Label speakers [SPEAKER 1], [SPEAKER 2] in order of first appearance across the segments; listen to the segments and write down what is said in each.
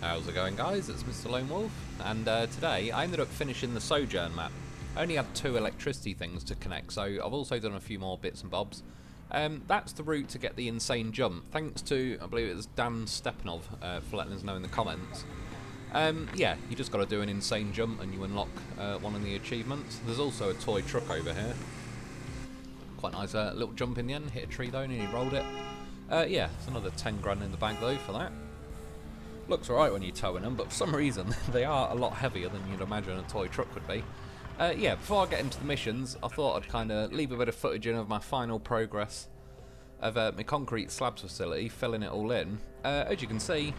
[SPEAKER 1] How's it going, guys? It's Mr. Lone Wolf, and today I ended up finishing the Sojourn map. I only had 2 electricity things to connect, so I've also done a few more bits and bobs. That's the route to get the insane jump, thanks to, I believe it was Dan Stepanov for letting us know in the comments. Yeah, you just got to do an insane jump and you unlock one of the achievements. There's also a toy truck over here. Quite nice little jump in the end, hit a tree though and he rolled it. Yeah, it's another 10 grand in the bag though for that. Looks alright when you're towing them, but for some reason they are a lot heavier than you'd imagine a toy truck would be. Yeah, before I get into the missions, I thought I'd kind of leave a bit of footage in of my final progress of my concrete slabs facility, filling it all in. As you can see,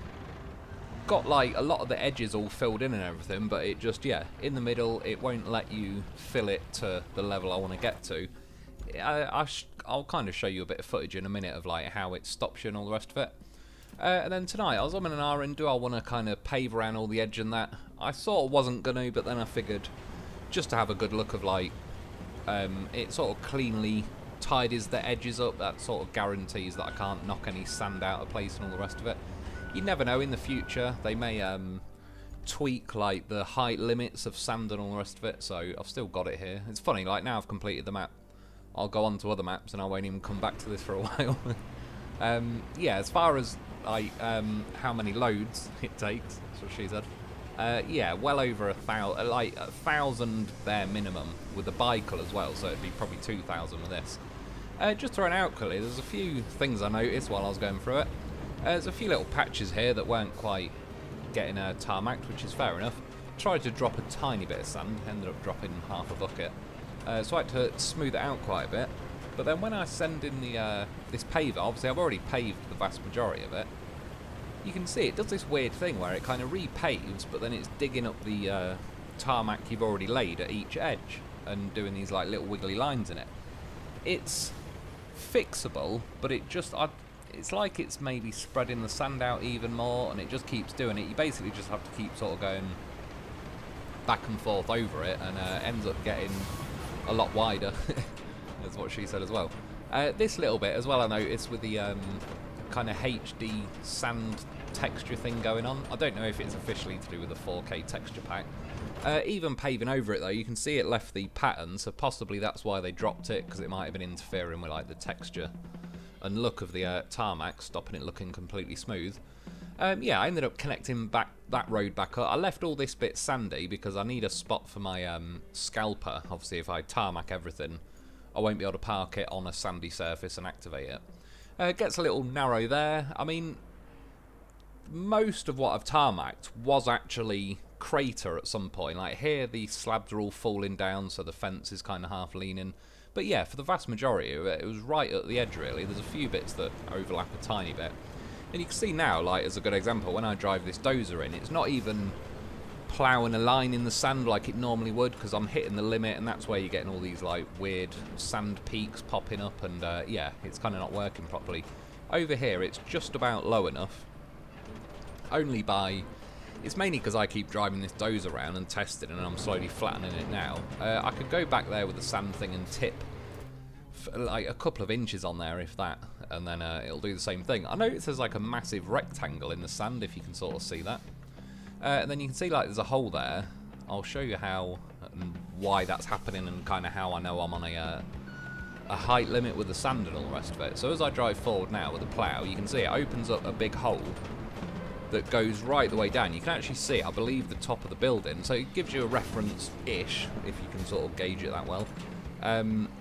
[SPEAKER 1] got like a lot of the edges all filled in and everything, but it just, yeah, in the middle, it won't let you fill it to the level I want to get to. I'll kind of show you a bit of footage in a minute of like how it stops you and all the rest of it. And then tonight, I was on an R&D, do I want to kind of pave around all the edge and that? I sort of wasn't going to, but then I figured just to have a good look of like, it sort of cleanly tidies the edges up, that sort of guarantees that I can't knock any sand out of place and all the rest of it. You never know, in the future, they may tweak like the height limits of sand and all the rest of it, so I've still got it here. It's funny, like now I've completed the map, I'll go on to other maps and I won't even come back to this for a while. Yeah, as far as like how many loads it takes, that's what she said. Yeah, well over 1,000, like 1,000 bare minimum with the bicycle as well, so it'd be probably 2,000 with this. Just throwing out quickly, there's a few things I noticed while I was going through it. There's a few little patches here that weren't quite getting tarmacked, which is fair enough. Tried to drop a tiny bit of sand, ended up dropping half a bucket. So I had to smooth it out quite a bit. But then when I send in the this paver, obviously I've already paved the vast majority of it, you can see it does this weird thing where it kind of repaves, but then it's digging up the tarmac you've already laid at each edge and doing these like little wiggly lines in it. It's fixable, but it just, it's like it's maybe spreading the sand out even more, and it just keeps doing it. You basically just have to keep sort of going back and forth over it, and ends up getting a lot wider. That's what she said as well. This little bit as well I noticed with the kind of HD sand texture thing going on. I don't know if it's officially to do with the 4K texture pack. Even paving over it though, you can see it left the pattern, so possibly that's why they dropped it, because it might have been interfering with like the texture and look of the tarmac, stopping it looking completely smooth. Yeah, I ended up connecting back that road back up. I left all this bit sandy because I need a spot for my scalper. Obviously if I tarmac everything, I won't be able to park it on a sandy surface and activate it. It gets a little narrow there. I mean, most of what I've tarmacked was actually crater at some point. Like here, the slabs are all falling down, so the fence is kind of half leaning. But yeah, for the vast majority of it, it was right at the edge really. There's a few bits that overlap a tiny bit. And you can see now, like as a good example, when I drive this dozer in, it's not even ploughing a line in the sand like it normally would, because I'm hitting the limit, and that's where you're getting all these like weird sand peaks popping up, and yeah, it's kind of not working properly. Over here it's just about low enough, only by, it's mainly because I keep driving this dozer around and testing, and I'm slowly flattening it now. I could go back there with the sand thing and tip like a couple of inches on there if that, and then it'll do the same thing. I notice there's like a massive rectangle in the sand, if you can sort of see that. And then you can see like there's a hole there. I'll show you how and why that's happening, and kind of how I know I'm on a height limit with the sand and all the rest of it. So as I drive forward now with the plough, you can see it opens up a big hole that goes right the way down. You can actually see, I believe, the top of the building, so it gives you a reference-ish, if you can sort of gauge it that well,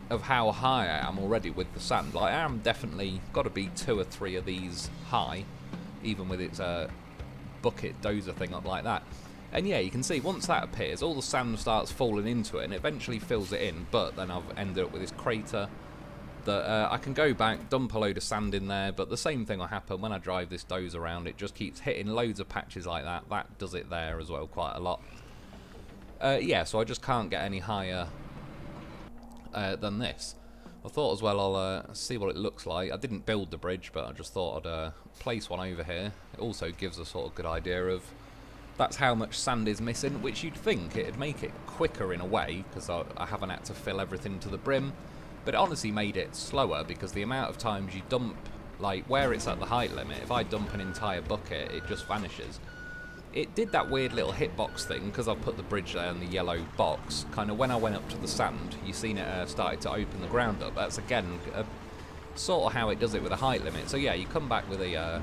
[SPEAKER 1] of how high I am already with the sand. Like I am definitely got to be 2 or 3 of these high, even with its bucket dozer thing up like that. And yeah, you can see once that appears, all the sand starts falling into it and it eventually fills it in, but then I've ended up with this crater that I can go back, dump a load of sand in there, but the same thing will happen when I drive this dozer around. It just keeps hitting loads of patches like that. That does it there as well quite a lot. Yeah, so I just can't get any higher than this. I thought as well I'll see what it looks like. I didn't build the bridge, but I just thought I'd place one over here. It also gives a sort of good idea of that's how much sand is missing, which you'd think it'd make it quicker in a way, because I haven't had to fill everything to the brim. But it honestly made it slower, because the amount of times you dump, like where it's at the height limit, if I dump an entire bucket, it just vanishes. it did that weird little hitbox thing, because I've put the bridge there and the yellow box. Kind of when I went up to the sand, you seen it started to open the ground up. That's again sort of how it does it with a height limit. So yeah, you come back with a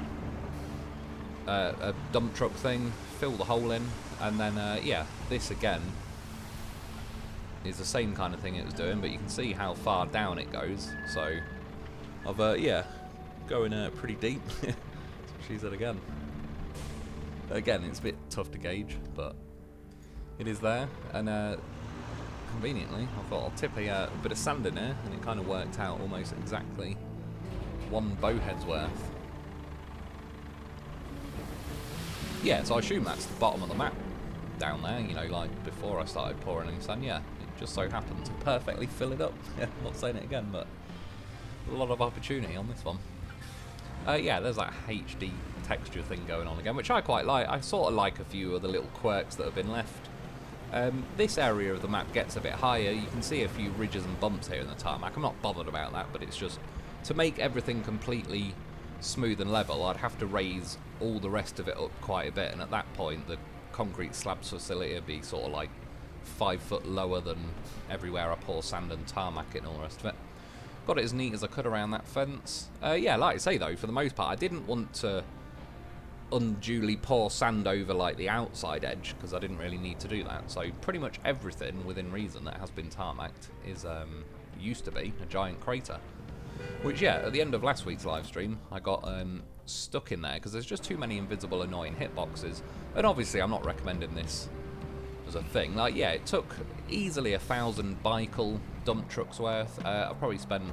[SPEAKER 1] dump truck thing, fill the hole in, and then yeah, this again is the same kind of thing it was doing, but you can see how far down it goes. So I've yeah, going pretty deep. She said again. Again, it's a bit tough to gauge, but it is there, and conveniently, I thought I'll tip a bit of sand in there, and it kind of worked out almost exactly one bowhead's worth. Yeah, so I assume that's the bottom of the map down there, you know, like before I started pouring any sand. Yeah, it just so happened to perfectly fill it up. Yeah, not saying it again, but a lot of opportunity on this one. Yeah, there's that HD texture thing going on again, which I quite like. I sort of like a few of the little quirks that have been left. This area of the map gets a bit higher. You can see a few ridges and bumps here in the tarmac. I'm not bothered about that, but it's just to make everything completely smooth and level, I'd have to raise all the rest of it up quite a bit, and at that point the concrete slabs facility would be sort of like 5 foot lower than everywhere I pour sand and tarmac and all the rest of it. Got it as neat as I could around that fence. Yeah, like I say though, for the most part, I didn't want to unduly pour sand over like the outside edge, because I didn't really need to do that. So pretty much everything within reason that has been tarmacked is used to be a giant crater. Which, yeah, at the end of last week's live stream, I got stuck in there because there's just too many invisible annoying hitboxes. And obviously I'm not recommending this as a thing. Like, yeah, it took easily 1,000 bicycle dump trucks worth. I probably spent,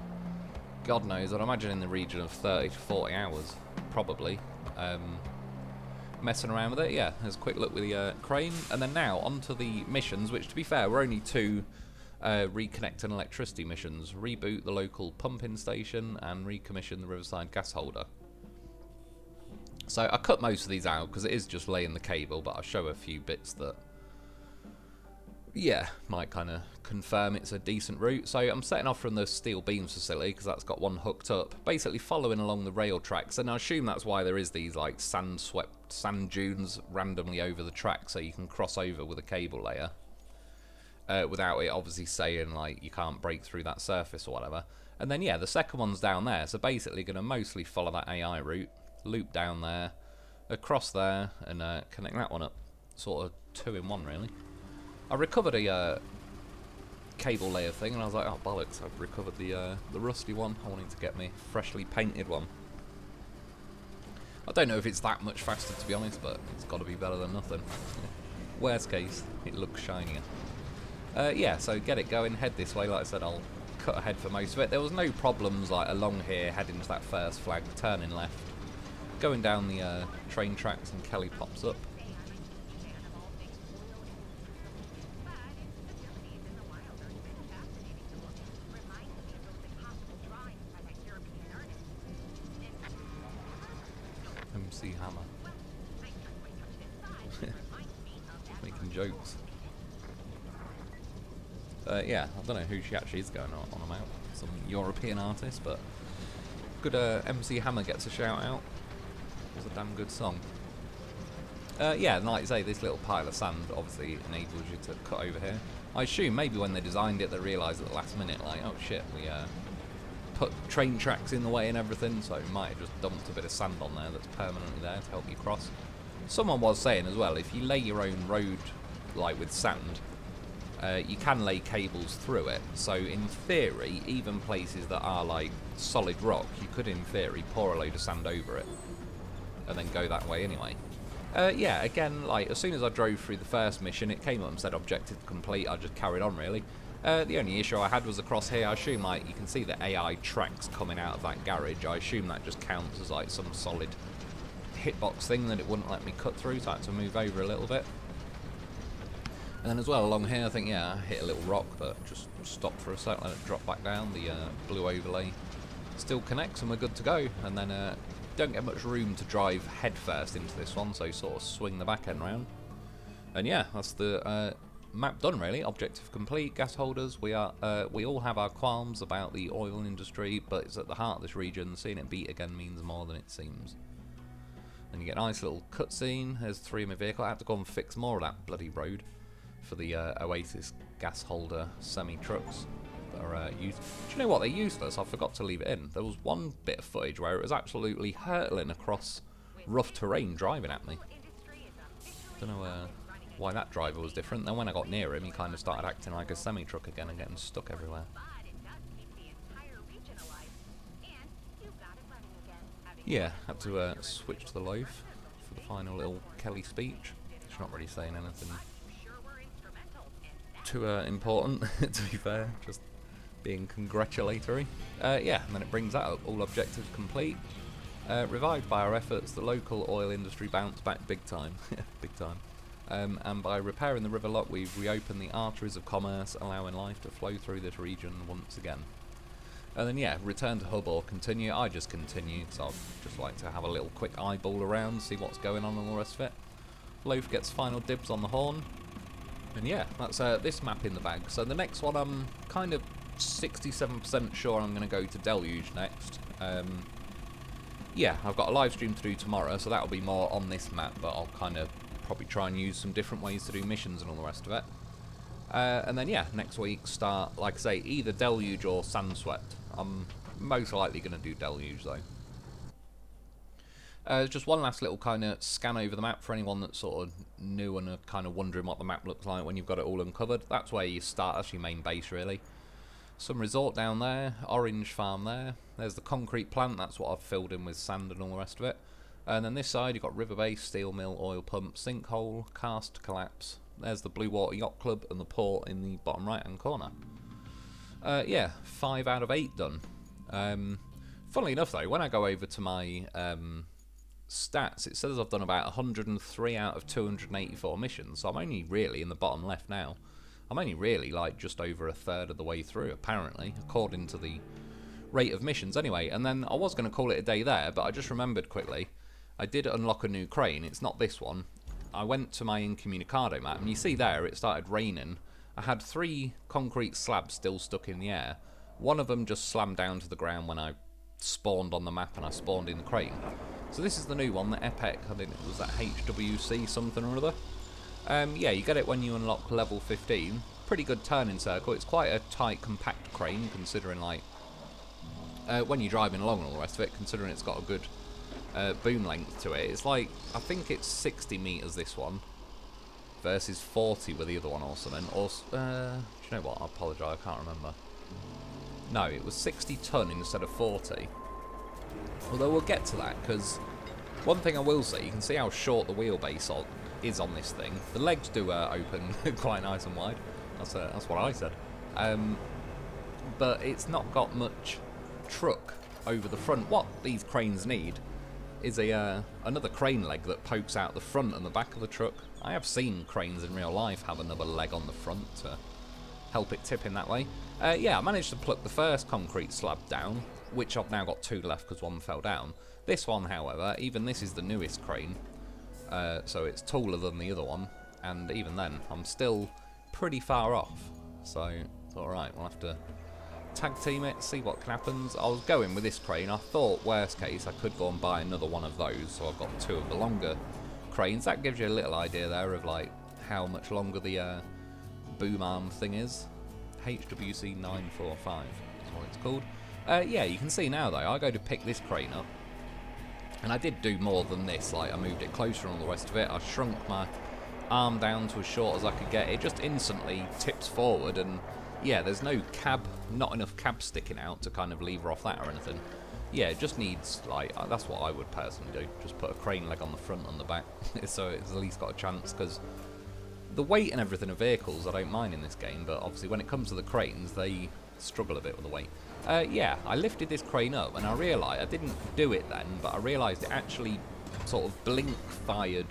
[SPEAKER 1] God knows, I'd imagine in the region of 30 to 40 hours, probably, messing around with it. Yeah, there's a quick look with the crane. And then now, onto the missions, which, to be fair, were only 2 reconnect and electricity missions. Reboot the local pumping station and recommission the Riverside gas holder. So I cut most of these out because it is just laying the cable, but I'll show a few bits that, yeah, might kind of confirm it's a decent route. So I'm setting off from the steel beams facility because that's got one hooked up, basically following along the rail tracks, and I assume that's why there is these like sand-swept sand dunes randomly over the track, so you can cross over with a cable layer without it obviously saying like you can't break through that surface or whatever. And then yeah, the second one's down there, so basically going to mostly follow that AI route, loop down there, across there, and connect that one up. Sort of 2 in 1 really. I recovered a cable layer thing, and I was like, oh bollocks, I've recovered the rusty one. I wanted to get me freshly painted one. I don't know if it's that much faster, to be honest, but it's got to be better than nothing. Worst case, it looks shinier. Yeah, so get it going, head this way. Like I said, I'll cut ahead for most of it. There was no problems like along here, heading to that first flag, turning left, going down the train tracks, and Kelly pops up. MC Hammer. Making jokes. Yeah, I don't know who she actually is going on about. Some European artist, but good. MC Hammer gets a shout out. It was a damn good song. Yeah, and like I say, this little pile of sand obviously enables you to cut over here. I assume maybe when they designed it, they realised at the last minute, like, oh shit, we put train tracks in the way and everything, so we might have just dumped a bit of sand on there that's permanently there to help you cross. Someone was saying as well, if you lay your own road, like with sand, you can lay cables through it, so in theory, even places that are like solid rock, you could in theory pour a load of sand over it and then go that way anyway. Yeah, again, like as soon as I drove through the first mission, it came up and said objective complete. I just carried on really. The only issue I had was across here. I assume like you can see the AI tracks coming out of that garage. I assume that just counts as like some solid hitbox thing that it wouldn't let me cut through, so I had to move over a little bit. And then as well along here, I think, yeah, I hit a little rock, but just stopped for a sec, let it drop back down. The blue overlay still connects, and we're good to go. And then don't get much room to drive head first into this one, so sort of swing the back end round. And yeah, that's the map done really. Objective complete. Gas holders. We all have our qualms about the oil industry, but it's at the heart of this region. Seeing it beat again means more than it seems. And you get a nice little cutscene. There's 3 in my vehicle. I had to go and fix more of that bloody road for the Oasis gas holder semi-trucks that are used. Do you know what? They're useless. I forgot to leave it in. There was one bit of footage where it was absolutely hurtling across rough terrain driving at me. Don't know why that driver was different. Then when I got near him, he kind of started acting like a semi-truck again and getting stuck everywhere. Yeah, had to switch to the loaf for the final little Kelly speech. She's not really saying anything too important, to be fair, just being congratulatory. Yeah, and then it brings that up. All objectives complete. Revived by our efforts, the local oil industry bounced back big time. Big time. And by repairing the river lock, we've reopened the arteries of commerce, allowing life to flow through this region once again. And then, yeah, return to hub or continue. I just continue, so I'd just like to have a little quick eyeball around, see what's going on and all the rest of it. Loaf gets final dibs on the horn. And yeah, that's this map in the bag. So the next one, I'm kind of 67% sure I'm going to go to Deluge next. Yeah, I've got a live stream to do tomorrow, so that'll be more on this map, but I'll kind of probably try and use some different ways to do missions and all the rest of it. And then, yeah, next week start, like I say, either Deluge or Sandswept. I'm most likely going to do Deluge, though. Just one last little kind of scan over the map for anyone that's sort of new and kind of wondering what the map looks like when you've got it all uncovered. That's where you start, that's your main base, really. Some resort down there, orange farm there. There's the concrete plant, that's what I've filled in with sand and all the rest of it. And then this side, you've got river base, steel mill, oil pump, sinkhole, cast, collapse. There's the Blue Water Yacht Club and the port in the bottom right-hand corner. Yeah, 5 out of 8 done. Funnily enough, though, when I go over to my stats, it says I've done about 103 out of 284 missions, so I'm only really in the bottom left now. I'm only really, like, just over a third of the way through, apparently, according to the rate of missions anyway. And then I was going to call it a day there, but I just remembered quickly, I did unlock a new crane. It's not this one. I went to my Incommunicado map, and you see there, it started raining. I had 3 concrete slabs still stuck in the air. One of them just slammed down to the ground when I spawned on the map and I spawned in the crane. So this is the new one, the Epic. I think it was that HWC something or other. Yeah, you get it when you unlock level 15. Pretty good turning circle. It's quite a tight, compact crane, considering, like, when you're driving along and all the rest of it, considering it's got a good boom length to it. It's like, I think it's 60 metres this one, versus 40 with the other one or something. Or, do you know what? I apologise, I can't remember. No, it was 60 tonne instead of 40. Although we'll get to that, because one thing I will say, you can see how short the wheelbase is on this thing. The legs do open quite nice and wide. That's what I said. But it's not got much truck over the front. What these cranes need is another crane leg that pokes out the front and the back of the truck. I have seen cranes in real life have another leg on the front to help it tip in that way. Yeah, I managed to pluck the first concrete slab down, which I've now got 2 left because one fell down. This one, however, even this is the newest crane, so it's taller than the other one, and even then, I'm still pretty far off. So, it's alright, we'll have to tag team it, see what happens. I was going with this crane. I thought, worst case, I could go and buy another one of those, so I've got 2 of the longer cranes. That gives you a little idea there of, like, how much longer the boom arm thing is. HWC 945 is what it's called. Yeah, you can see now, though, I go to pick this crane up, and I did do more than this. Like, I moved it closer and all the rest of it. I shrunk my arm down to as short as I could get. It just instantly tips forward, and yeah, there's no cab, not enough cab sticking out to kind of lever off that or anything. Yeah, it just needs, like, that's what I would personally do. Just put a crane leg on the front and the back, so it's at least got a chance, because the weight and everything of vehicles I don't mind in this game, but obviously when it comes to the cranes, they struggle a bit with the weight. Yeah, I lifted this crane up, and I realised, I didn't do it then, but I realised it actually sort of blink-fired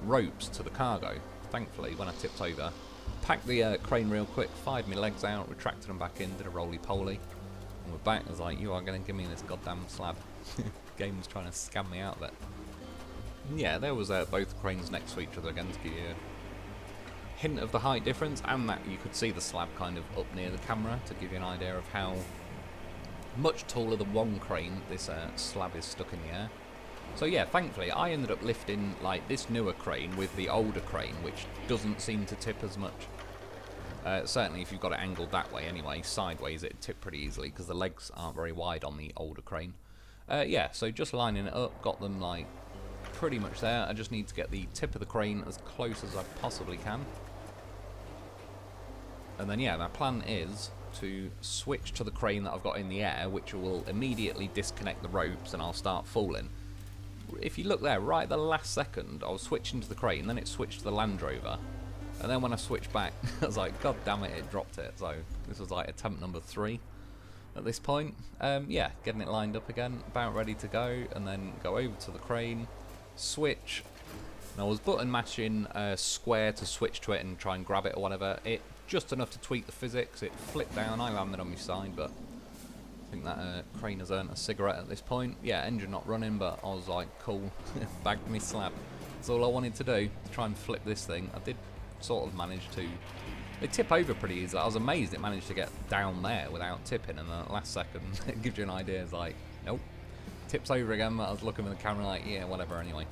[SPEAKER 1] ropes to the cargo, thankfully, when I tipped over. Packed the crane real quick, fired my legs out, retracted them back in, did a roly-poly, and we're back. I was like, you are going to give me this goddamn slab. Game's trying to scam me out of it. And yeah, there was both cranes next to each other again to give you a hint of the height difference, and that you could see the slab kind of up near the camera to give you an idea of how much taller than one crane this slab is stuck in the air. So yeah, thankfully I ended up lifting like this newer crane with the older crane, which doesn't seem to tip as much. Certainly if you've got it angled that way anyway, sideways it'd tip pretty easily because the legs aren't very wide on the older crane. Yeah, so just lining it up, got them like pretty much there. I just need to get the tip of the crane as close as I possibly can. And then yeah, my plan is to switch to the crane that I've got in the air, which will immediately disconnect the ropes and I'll start falling. If you look there, right at the last second, I was switching to the crane, then it switched to the Land Rover. And then when I switched back, I was like, God damn it, it dropped it. So this was like attempt number 3 at this point. Yeah, getting it lined up again, about ready to go, and then go over to the crane, switch. And I was button mashing square to switch to it and try and grab it or whatever. It just enough to tweak the physics. It flipped down, I landed on my side, but I think that crane has earned a cigarette at this point. Yeah, engine not running, but I was like, cool, bagged me slab. That's all I wanted to do, to try and flip this thing. I did sort of manage to... They tip over pretty easily. I was amazed it managed to get down there without tipping in the last second. It gives you an idea. It's like, nope. Tips over again, but I was looking at the camera like, yeah, whatever anyway.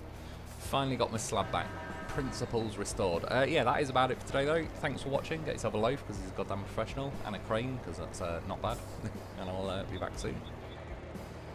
[SPEAKER 1] Finally got my slab back. Principles restored. Yeah, that is about it for today though. Thanks for watching. Get yourself a loaf because he's goddamn professional, and a crane because that's not bad. And I'll be back soon.